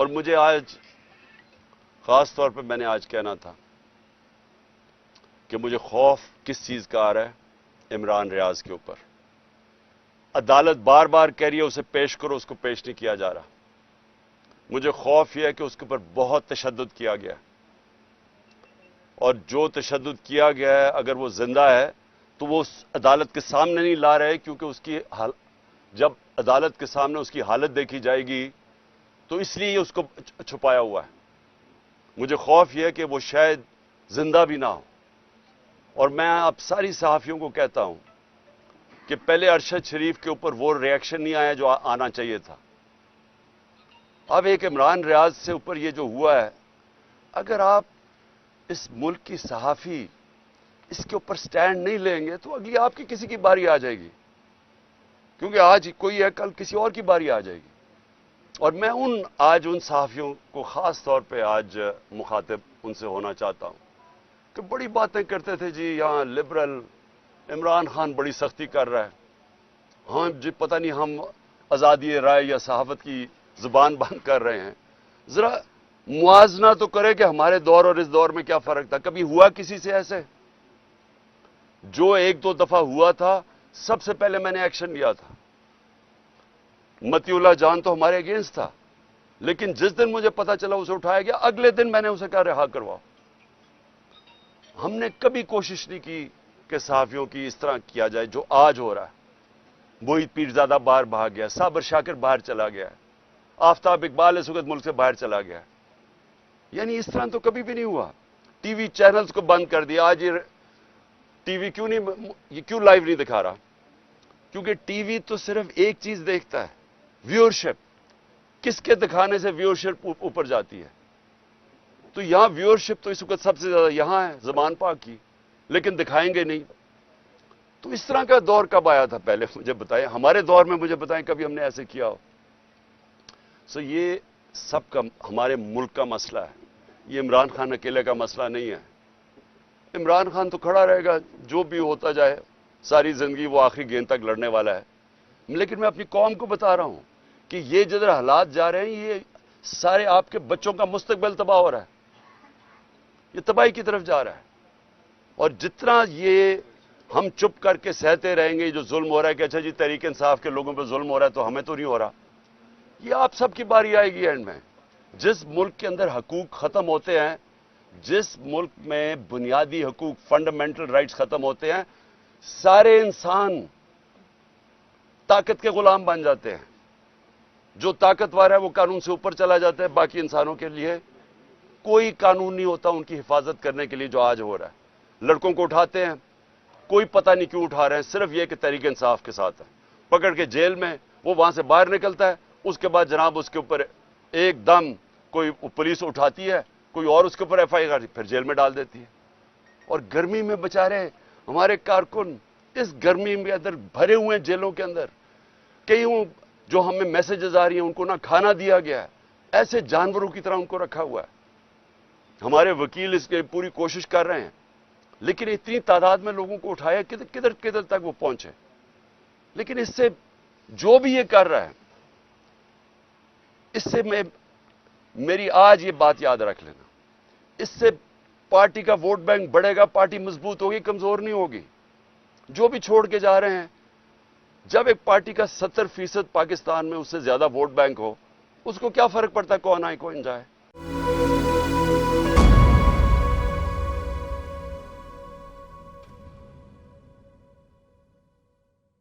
مجھے آج خاص طور پہ میں نے آج کہنا تھا کہ مجھے خوف کس چیز کا آ رہا ہے؟ عمران ریاض کے اوپر عدالت بار بار کہہ رہی ہے اسے پیش کرو، اس کو پیش نہیں کیا جا رہا۔ مجھے خوف یہ ہے کہ اس کے اوپر بہت تشدد کیا گیا ہے، اور جو تشدد کیا گیا ہے اگر وہ زندہ ہے تو وہ اس عدالت کے سامنے نہیں لا رہے، کیونکہ اس کی جب عدالت کے سامنے اس کی حالت دیکھی جائے گی تو اس لیے اس کو چھپایا ہوا ہے۔ مجھے خوف یہ ہے کہ وہ شاید زندہ بھی نہ ہو، اور میں اب ساری صحافیوں کو کہتا ہوں کہ پہلے ارشد شریف کے اوپر وہ ریئیکشن نہیں آیا جو آنا چاہیے تھا۔ اب ایک عمران ریاض سے اوپر یہ جو ہوا ہے، اگر آپ اس ملک کی صحافی اس کے اوپر سٹینڈ نہیں لیں گے تو اگلی آپ کی کسی کی باری آ جائے گی، کیونکہ آج کوئی ہے کل کسی اور کی باری آ جائے گی۔ اور میں آج ان صحافیوں کو خاص طور پہ آج مخاطب ان سے ہونا چاہتا ہوں کہ بڑی باتیں کرتے تھے جی یہاں لبرل عمران خان بڑی سختی کر رہا ہے، ہاں جی پتہ نہیں ہم آزادی رائے یا صحافت کی زبان بند کر رہے ہیں۔ ذرا موازنہ تو کرے کہ ہمارے دور اور اس دور میں کیا فرق تھا۔ کبھی ہوا کسی سے ایسے؟ جو ایک دو دفعہ ہوا تھا سب سے پہلے میں نے ایکشن لیا تھا۔ متی اللہ جان تو ہمارے اگینسٹ تھا، لیکن جس دن مجھے پتا چلا اسے اٹھایا گیا اگلے دن میں نے اسے کہا رہا کرواؤ۔ ہم نے کبھی کوشش نہیں کی کہ صحافیوں کی اس طرح کیا جائے جو آج ہو رہا ہے۔ موہت پیرزادہ باہر بھاگ گیا، صابر شاکر باہر چلا گیا، آفتاب اقبال اس وقت ملک سے باہر چلا گیا۔ یعنی اس طرح تو کبھی بھی نہیں ہوا۔ ٹی وی چینلز کو بند کر دیا۔ آج یہ ٹی وی کیوں لائیو نہیں دکھا رہا؟ کیونکہ ٹی وی تو صرف ایک چیز دیکھتا ہے، ویورشپ۔ کس کے دکھانے سے ویورشپ اوپر جاتی ہے؟ تو یہاں ویورشپ تو اس وقت سب سے زیادہ یہاں ہے زبان پاک کی، لیکن دکھائیں گے نہیں۔ تو اس طرح کا دور کب آیا تھا؟ پہلے مجھے بتائیں، ہمارے دور میں مجھے بتائیں کبھی ہم نے ایسے کیا ہو؟ یہ سب کا ہمارے ملک کا مسئلہ ہے، یہ عمران خان اکیلے کا مسئلہ نہیں ہے۔ عمران خان تو کھڑا رہے گا، جو بھی ہوتا جائے، ساری زندگی وہ آخری گیند تک لڑنے والا ہے۔ لیکن میں اپنی قوم کو بتا رہا ہوں کہ یہ جدھر حالات جا رہے ہیں، یہ سارے آپ کے بچوں کا مستقبل تباہ ہو رہا ہے، یہ تباہی کی طرف جا رہا ہے۔ اور جتنا یہ ہم چپ کر کے سہتے رہیں گے جو ظلم ہو رہا ہے کہ اچھا جی تحریک انصاف کے لوگوں پہ ظلم ہو رہا ہے تو ہمیں تو نہیں ہو رہا، یہ آپ سب کی باری آئے گی اینڈ میں۔ جس ملک کے اندر حقوق ختم ہوتے ہیں، جس ملک میں بنیادی حقوق فنڈامنٹل رائٹس ختم ہوتے ہیں، سارے انسان طاقت کے غلام بن جاتے ہیں۔ جو طاقتور ہے وہ قانون سے اوپر چلا جاتا ہے، باقی انسانوں کے لیے کوئی قانون نہیں ہوتا ان کی حفاظت کرنے کے لیے جو آج ہو رہا ہے۔ لڑکوں کو اٹھاتے ہیں، کوئی پتہ نہیں کیوں اٹھا رہے ہیں، صرف یہ کہ تحریک انصاف کے ساتھ ہے، پکڑ کے جیل میں، وہ وہاں سے باہر نکلتا ہے، اس کے بعد جناب اس کے اوپر ایک دم کوئی پولیس اٹھاتی ہے، کوئی اور اس کے اوپر ایف آئی آر پھر جیل میں ڈال دیتی ہے۔ اور گرمی میں بچارے ہمارے کارکن اس گرمی میں اندر بھرے ہوئے ہیں جیلوں کے اندر، کئی جو ہمیں میسیجز آ رہی ہیں ان کو نہ کھانا دیا گیا ہے، ایسے جانوروں کی طرح ان کو رکھا ہوا ہے۔ ہمارے وکیل اس کی پوری کوشش کر رہے ہیں، لیکن اتنی تعداد میں لوگوں کو اٹھایا کدھر تک وہ پہنچے۔ لیکن اس سے جو بھی یہ کر رہا ہے، اس سے میری آج یہ بات یاد رکھ لینا، اس سے پارٹی کا ووٹ بینک بڑھے گا، پارٹی مضبوط ہوگی، کمزور نہیں ہوگی۔ جو بھی چھوڑ کے جا رہے ہیں، جب ایک پارٹی کا 70% پاکستان میں اس سے زیادہ ووٹ بینک ہو، اس کو کیا فرق پڑتا ہے کون آئے کون جائے؟